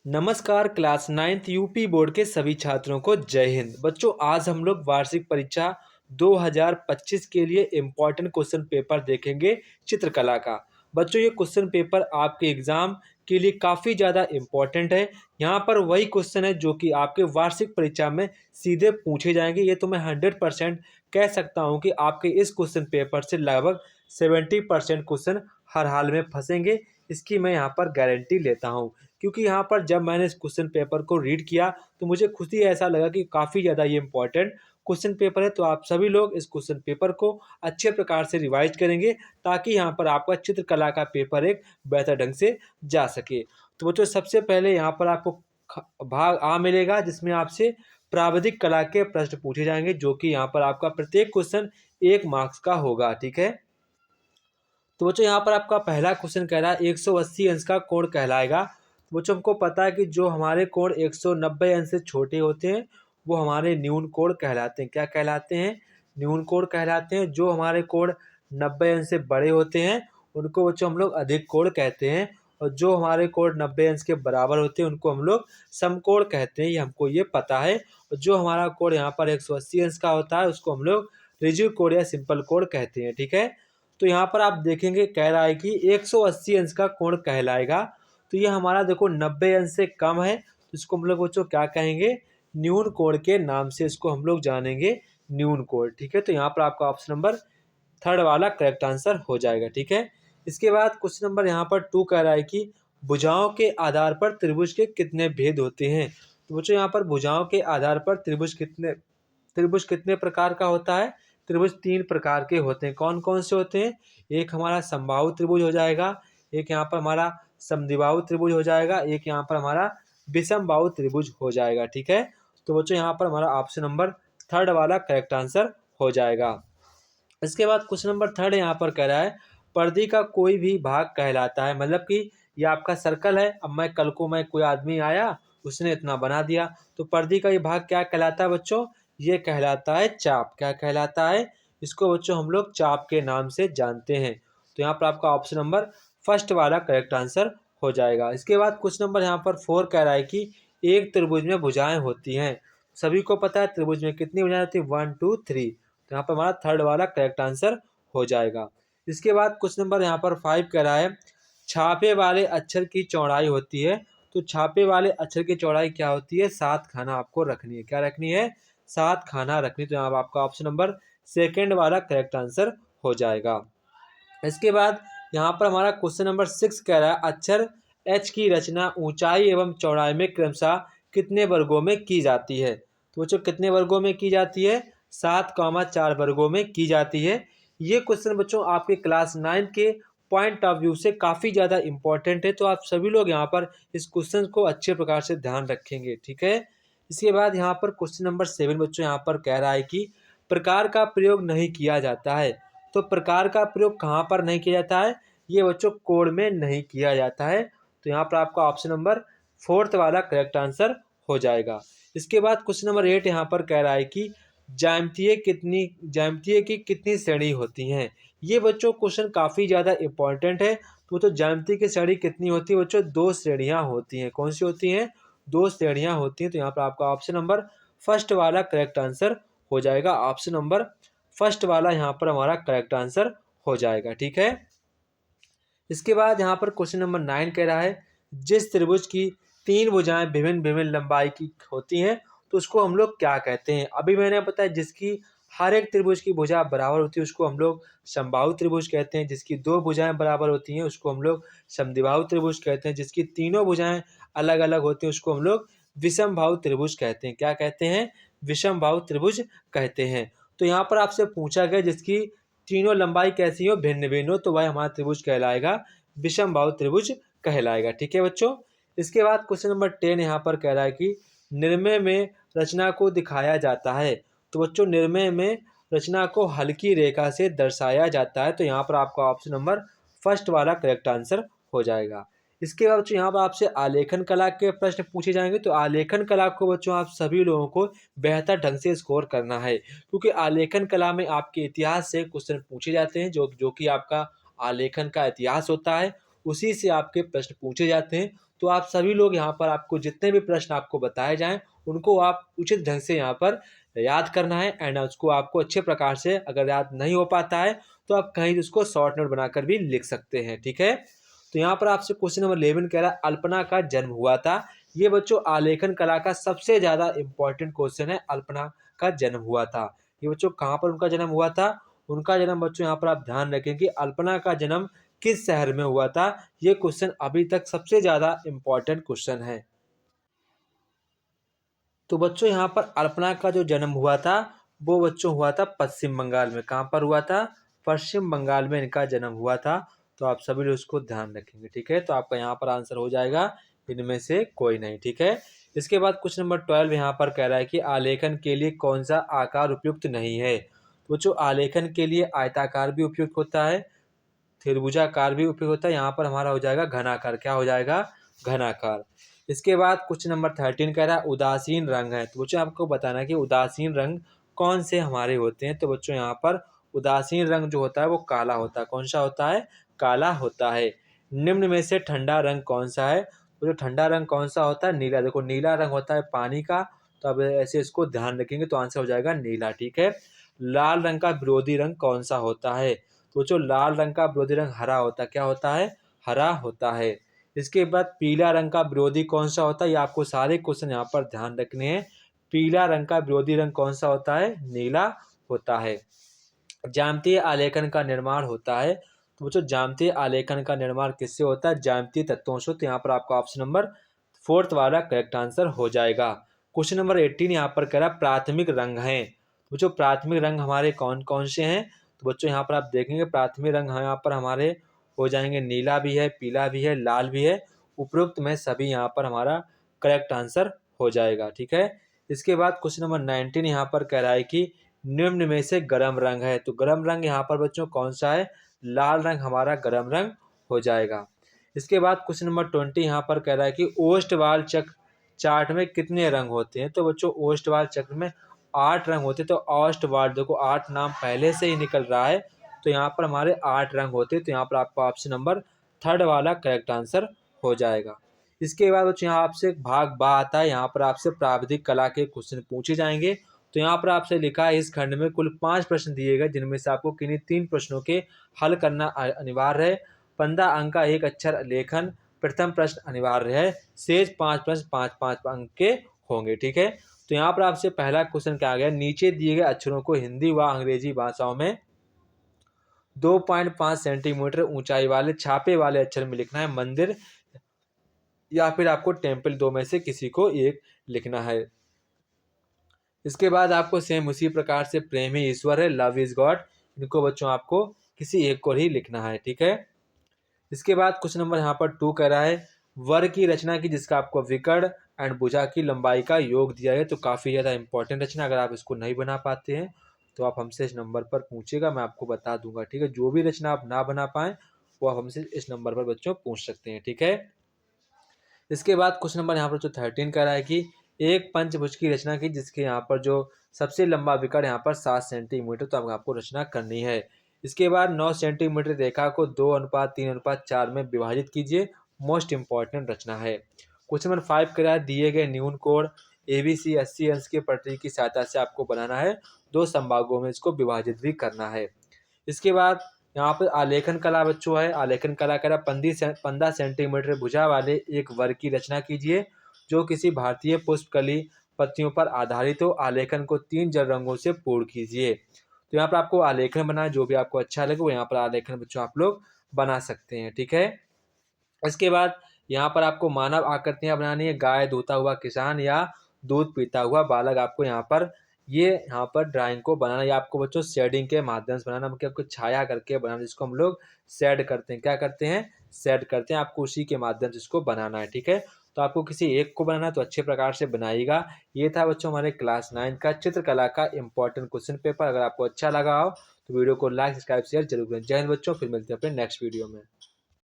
नमस्कार class 9th UP board के सभी छात्रों को जय हिंद। बच्चों, आज हम लोग वार्षिक परीक्षा 2025 के लिए इम्पॉर्टेंट क्वेश्चन पेपर देखेंगे चित्रकला का। बच्चों, ये क्वेश्चन पेपर आपके एग्जाम के लिए काफ़ी ज़्यादा इम्पॉर्टेंट है। यहाँ पर वही क्वेश्चन है जो कि आपके वार्षिक परीक्षा में सीधे पूछे जाएंगे। ये तो मैं 100% कह सकता हूँ कि आपके इस क्वेश्चन पेपर से लगभग 70% क्वेश्चन हर हाल में फंसेंगे। इसकी मैं यहाँ पर गारंटी लेता हूँ, क्योंकि यहाँ पर जब मैंने इस क्वेश्चन पेपर को रीड किया तो मुझे खुद ही ऐसा लगा कि काफ़ी ज़्यादा ये इंपॉर्टेंट क्वेश्चन पेपर है। तो आप सभी लोग इस क्वेश्चन पेपर को अच्छे प्रकार से रिवाइज करेंगे ताकि यहाँ पर आपका चित्रकला का पेपर एक बेहतर ढंग से जा सके। तो बच्चों, सबसे पहले यहाँ पर आपको भाग आ मिलेगा, जिसमें आपसे प्राविधिक कला के प्रश्न पूछे जाएंगे, जो कि यहाँ पर आपका प्रत्येक क्वेश्चन 1 मार्क्स का होगा। ठीक है। तो बच्चों, यहाँ पर आपका पहला क्वेश्चन कह रहा है 180 अंश का कोण कहलाएगा। तो बच्चों, हमको पता है कि जो हमारे कोण 190 अंश से छोटे होते हैं वो हमारे न्यून कोण कहलाते हैं। क्या कहलाते हैं? न्यून कोण कहलाते हैं। जो हमारे कोण 90 अंश से बड़े होते हैं उनको बच्चों हम लोग अधिक कोण कहते हैं, और जो हमारे कोण 90 अंश के बराबर होते हैं उनको हम लोग समकोण कहते हैं। ये हमको ये पता है। और जो हमारा कोण यहाँ पर 180 अंश का होता है उसको हम लोग ऋजु कोण या सिंपल कोण कहते हैं। ठीक है। तो यहाँ पर आप देखेंगे कह रहा है कि 180 अंश का कोण कहलाएगा। तो ये हमारा देखो 90 अंश से कम है, तो इसको हम लोग बच्चों क्या कहेंगे? न्यून कोण के नाम से इसको हम लोग जानेंगे, न्यून कोण। ठीक है। तो यहाँ पर आपका ऑप्शन नंबर 3 वाला करेक्ट आंसर हो जाएगा। ठीक है। इसके बाद क्वेश्चन नंबर यहाँ पर 2 कह रहा है कि भुजाओं के आधार पर त्रिभुज के कितने भेद होते हैं। तो बच्चों, यहाँ पर भुजाओं के आधार पर त्रिभुज कितने प्रकार का होता है? त्रिभुज 3 प्रकार के होते हैं। कौन कौन से होते हैं? एक हमारा समबाहु त्रिभुज हो जाएगा, एक यहाँ पर हमारा समद्विबाहु त्रिभुज हो जाएगा, एक यहाँ पर हमारा विषमबाहु त्रिभुज हो जाएगा। ठीक है। तो बच्चों, यहाँ पर हमारा ऑप्शन नंबर 3 वाला करेक्ट आंसर हो जाएगा। इसके बाद क्वेश्चन नंबर 3 यहाँ पर कह रहा है परिधि का कोई भी भाग कहलाता है। मतलब कि ये आपका सर्कल है। अब कल को कोई आदमी आया, उसने इतना बना दिया, तो परिधि का ये भाग क्या कहलाता है बच्चों? ये कहलाता है चाप। क्या कहलाता है? इसको बच्चों हम लोग चाप के नाम से जानते हैं। तो यहाँ पर आपका ऑप्शन नंबर 1 वाला करेक्ट आंसर हो जाएगा। इसके बाद क्वेश्चन नंबर यहाँ पर 4 कह रहा है कि एक त्रिभुज में भुजाएं होती हैं। सभी को पता है त्रिभुज में कितनी भुजाएं होती है? 1 2 3। तो यहाँ पर हमारा 3 वाला करेक्ट आंसर हो जाएगा। इसके बाद क्वेश्चन नंबर यहाँ पर 5 कह रहा है छापे वाले अक्षर की चौड़ाई होती है। तो छापे वाले अक्षर की चौड़ाई क्या होती है? 7 खाना आपको रखनी है। क्या रखनी है? 7 खाना रखनी। तो यहाँ पर आपका ऑप्शन नंबर 2 वाला करेक्ट आंसर हो जाएगा। इसके बाद यहाँ पर हमारा क्वेश्चन नंबर 6 कह रहा है अक्षर एच की रचना ऊंचाई एवं चौड़ाई में क्रमशः कितने वर्गों में की जाती है। तो बच्चों, कितने वर्गों में की जाती है? 7,4 वर्गों में की जाती है। ये क्वेश्चन बच्चों आपके क्लास 9 के पॉइंट ऑफ व्यू से काफ़ी ज़्यादा इंपॉर्टेंट है। तो आप सभी लोग यहाँ पर इस क्वेश्चन को अच्छे प्रकार से ध्यान रखेंगे। ठीक है। इसके बाद यहाँ पर क्वेश्चन नंबर 7 बच्चों यहाँ पर कह रहा है कि प्रकार का प्रयोग नहीं किया जाता है। तो प्रकार का प्रयोग कहाँ पर नहीं किया जाता है? ये बच्चों कोण में नहीं किया जाता है। तो यहाँ पर आपका ऑप्शन नंबर 4 वाला करेक्ट आंसर हो जाएगा। इसके बाद क्वेश्चन नंबर 8 यहाँ पर कह रहा है कि ज्यामितीय की कितनी श्रेणी होती हैं। ये बच्चों क्वेश्चन काफ़ी ज़्यादा इंपॉर्टेंट है। तो ज्यामिति की श्रेणी कितनी होती है बच्चों? 2 श्रेणियाँ होती हैं। कौन सी होती हैं? 2 श्रेणियाँ होती हैं। तो यहाँ पर आपका ऑप्शन नंबर 1 वाला करेक्ट आंसर हो जाएगा। ऑप्शन नंबर 1 वाला यहाँ पर हमारा करेक्ट आंसर हो जाएगा। ठीक है। इसके बाद यहाँ पर क्वेश्चन नंबर 9 कह रहा है जिस त्रिभुज की 3 भुजाएं विभिन्न विभिन्न लंबाई की होती हैं तो उसको हम लोग क्या कहते हैं। अभी मैंने बताया जिसकी हर एक त्रिभुज की भुजा बराबर होती है उसको हम लोग समबाहु त्रिभुज कहते हैं। जिसकी 2 भुजाएं बराबर होती हैं उसको हम लोग समद्विबाहु त्रिभुज कहते हैं। जिसकी तीनों भुजाएं अलग अलग होती हैं उसको हम लोग विषमबाहु त्रिभुज कहते हैं। क्या कहते हैं? विषमबाहु त्रिभुज कहते हैं। तो यहाँ पर आपसे पूछा गया जिसकी तीनों लंबाई कैसी हो? भिन्न भिन्न हो, तो वह हमारा त्रिभुज कहलाएगा विषमबाहु त्रिभुज कहलाएगा। ठीक है बच्चों। इसके बाद क्वेश्चन नंबर 10 यहाँ पर कह रहा है कि निर्णय में रचना को दिखाया जाता है। तो बच्चों, निर्णय में रचना को हल्की रेखा से दर्शाया जाता है। तो यहाँ पर आपका ऑप्शन नंबर 1 वाला करेक्ट आंसर हो जाएगा। इसके बाद बच्चों यहाँ पर आपसे आलेखन कला के प्रश्न पूछे जाएंगे। तो आलेखन कला को बच्चों आप सभी लोगों को बेहतर ढंग से स्कोर करना है, क्योंकि आलेखन कला में आपके इतिहास से क्वेश्चन पूछे जाते हैं। जो कि आपका आलेखन का इतिहास होता है उसी से आपके प्रश्न पूछे जाते हैं। तो आप सभी लोग यहाँ पर आपको जितने भी प्रश्न आपको बताए जाएँ, उनको आप उचित ढंग से यहाँ पर याद करना है एंड उसको आपको अच्छे प्रकार से अगर याद नहीं हो पाता है, तो आप कहीं उसको शॉर्ट नोट बनाकर भी लिख सकते हैं, ठीक है? तो यहाँ पर आपसे क्वेश्चन नंबर 11 कह रहा है अल्पना का जन्म हुआ था। ये बच्चों आलेखन कला का सबसे ज़्यादा इम्पोर्टेंट क्वेश्चन है, अल्पना का जन्म हुआ था। ये बच्चों कहाँ पर उनका जन्म हुआ था? उनका जन्म बच्चों यहाँ पर आप ध्यान रखें कि अल्पना का जन्म किस शहर में हुआ था? ये क्वेश्चन अभी तक सबसे ज़्यादा इम्पोर्टेंट क्वेश्चन है। तो बच्चों यहाँ पर अल्पना का जो जन्म हुआ था, वो बच्चों हुआ था पश्चिम बंगाल में। कहाँ पर हुआ था? पश्चिम बंगाल में इनका जन्म हुआ था। तो आप सभी लोग उसको ध्यान रखेंगे, ठीक है? तो आपका यहाँ पर आंसर हो जाएगा इनमें से कोई नहीं, ठीक है? इसके बाद क्वेश्चन नंबर 12 यहाँ पर कह रहा है कि आलेखन के लिए कौन सा आकार उपयुक्त नहीं है? तो बच्चों आलेखन के लिए आयताकार भी उपयुक्त होता है, त्रिभुजाकार भी उपयोग होता है। यहाँ पर हमारा हो जाएगा घनाकार। क्या हो जाएगा? घनाकार। इसके बाद क्वेश्चन नंबर 13 कह रहा है उदासीन रंग है। तो बच्चों आपको बताना है कि उदासीन रंग कौन से हमारे होते हैं। तो बच्चों यहाँ पर उदासीन रंग जो होता है वो काला होता है। कौन सा होता है? काला होता है। निम्न में से ठंडा रंग कौन सा है? तो जो ठंडा रंग कौन सा होता है? नीला। देखो नीला रंग होता है पानी का, तो अब ऐसे इसको ध्यान रखेंगे तो आंसर हो जाएगा नीला, ठीक है? लाल रंग का विरोधी रंग कौन सा होता है? तो जो लाल रंग का विरोधी रंग हरा होता है। क्या होता है? हरा होता है। इसके बाद पीला रंग का विरोधी कौन सा होता है? ये आपको सारे क्वेश्चन यहाँ पर ध्यान रखने हैं। पीला रंग का विरोधी रंग कौन सा होता है? नीला होता है। ज्यामितीय आलेखन का निर्माण होता है। तो बच्चों ज्यामितीय आलेखन का निर्माण किससे होता है? ज्यामितीय तत्वों से। तो यहाँ पर आपका ऑप्शन नंबर 4 वाला करेक्ट आंसर हो जाएगा। क्वेश्चन नंबर 18 यहाँ पर कह रहा है प्राथमिक रंग हैं। बच्चों प्राथमिक रंग हमारे कौन कौन से हैं? तो बच्चों यहाँ पर आप देखेंगे प्राथमिक रंग यहाँ पर हमारे हो जाएंगे नीला भी है, पीला भी है, लाल भी है। उपरोक्त में सभी यहाँ पर हमारा करेक्ट आंसर हो जाएगा, ठीक है? इसके बाद क्वेश्चन नंबर 19 यहाँ पर कह रहा है कि निम्न में से गर्म रंग है। तो गर्म रंग यहाँ पर बच्चों कौन सा है? लाल रंग हमारा गर्म रंग हो जाएगा। इसके बाद क्वेश्चन नंबर 20 यहाँ पर कह रहा है कि ओस्टवाल चक्र चार्ट में कितने रंग होते हैं? तो बच्चों ओस्टवाल चक्र में 8 रंग होते हैं। तो ओस्टवाल देखो 8 नाम पहले से ही निकल रहा है, तो यहाँ पर हमारे 8 रंग होते हैं। तो यहाँ पर आपका ऑप्शन नंबर 3 वाला करेक्ट आंसर हो जाएगा। इसके बाद बच्चों यहाँ आपसे भाग बा आता है। यहाँ पर आपसे प्राविधिक कला के क्वेश्चन पूछे जाएंगे। तो यहाँ पर आपसे लिखा है इस खंड में कुल 5 प्रश्न दिए गए, जिनमें से आपको किन्हीं 3 प्रश्नों के हल करना अनिवार्य है। 15 अंक का एक अक्षर लेखन प्रथम प्रश्न अनिवार्य है। शेष 5 प्रश्न 5-5 अंक के होंगे, ठीक है? तो यहाँ पर आपसे पहला क्वेश्चन क्या आ गया? नीचे दिए गए अक्षरों को हिंदी व अंग्रेजी भाषाओं में 2.5 सेंटीमीटर ऊंचाई वाले छापे वाले अक्षर में लिखना है। मंदिर या फिर आपको टेम्पल, दो में से किसी को एक लिखना है। इसके बाद आपको सेम उसी प्रकार से प्रेम ही ईश्वर है, लव इज गॉड, इनको बच्चों आपको किसी एक को ही लिखना है, ठीक है? इसके बाद क्वेश्चन नंबर यहाँ पर 2 कह रहा है वर्ग की रचना की जिसका आपको विकर्ण एंड भुजा की लंबाई का योग दिया है। तो काफ़ी ज़्यादा इंपॉर्टेंट रचना, अगर आप इसको नहीं बना पाते हैं तो आप हमसे इस नंबर पर पूछिएगा, मैं आपको बता दूंगा, ठीक है? जो भी रचना आप ना बना पाएँ वो आप हमसे इस नंबर पर बच्चों पूछ सकते हैं, ठीक है? इसके बाद क्वेश्चन नंबर यहाँ पर जो 13 कह रहा है कि एक पंचभुज की रचना की जिसके यहाँ पर जो सबसे लंबा विकर्ण यहाँ पर 7 सेंटीमीटर, तो आपको रचना करनी है। इसके बाद 9 सेंटीमीटर रेखा को 2:3:4 में विभाजित कीजिए। मोस्ट इंपॉर्टेंट रचना है। क्वेश्चन नंबर 5 कह रहा है दिए गए न्यून कोण ABC 80 अंश के पटरी की सहायता से आपको बनाना है। 2 संभागों में इसको विभाजित भी करना है। इसके बाद यहाँ पर आलेखन कला बच्चों है। आलेखन कला करा 15 सेंटीमीटर भुजा वाले एक वर्ग की रचना कीजिए जो किसी भारतीय पुष्पकली पत्तियों पर आधारित हो। आलेखन को 3 जल रंगों से पूर्ण कीजिए। तो यहाँ पर आपको आलेखन बनाए, जो भी आपको अच्छा लगे वो यहाँ पर आलेखन बच्चों आप लोग बना सकते हैं, ठीक है? इसके बाद यहाँ पर आपको मानव आकृतियाँ बनानी है। गाय दूहता हुआ किसान या दूध पीता हुआ बालक, आपको यहाँ पर ड्राइंग को बनाना, या आपको बच्चों शेडिंग के माध्यम से बनाना, मतलब आपको छाया करके बनाना, जिसको हम लोग शेड करते हैं। क्या करते हैं? शेड करते हैं। आपको उसी के माध्यम से इसको बनाना है, ठीक है? तो आपको किसी एक को बनाना है तो अच्छे प्रकार से बनाइएगा। ये था बच्चों हमारे क्लास 9 का चित्रकला का इंपॉर्टेंट क्वेश्चन पेपर। अगर आपको अच्छा लगा हो तो वीडियो को लाइक, सब्सक्राइब, शेयर जरूर करें। जय हिंद बच्चों, फिर मिलते हैं अपने नेक्स्ट वीडियो में।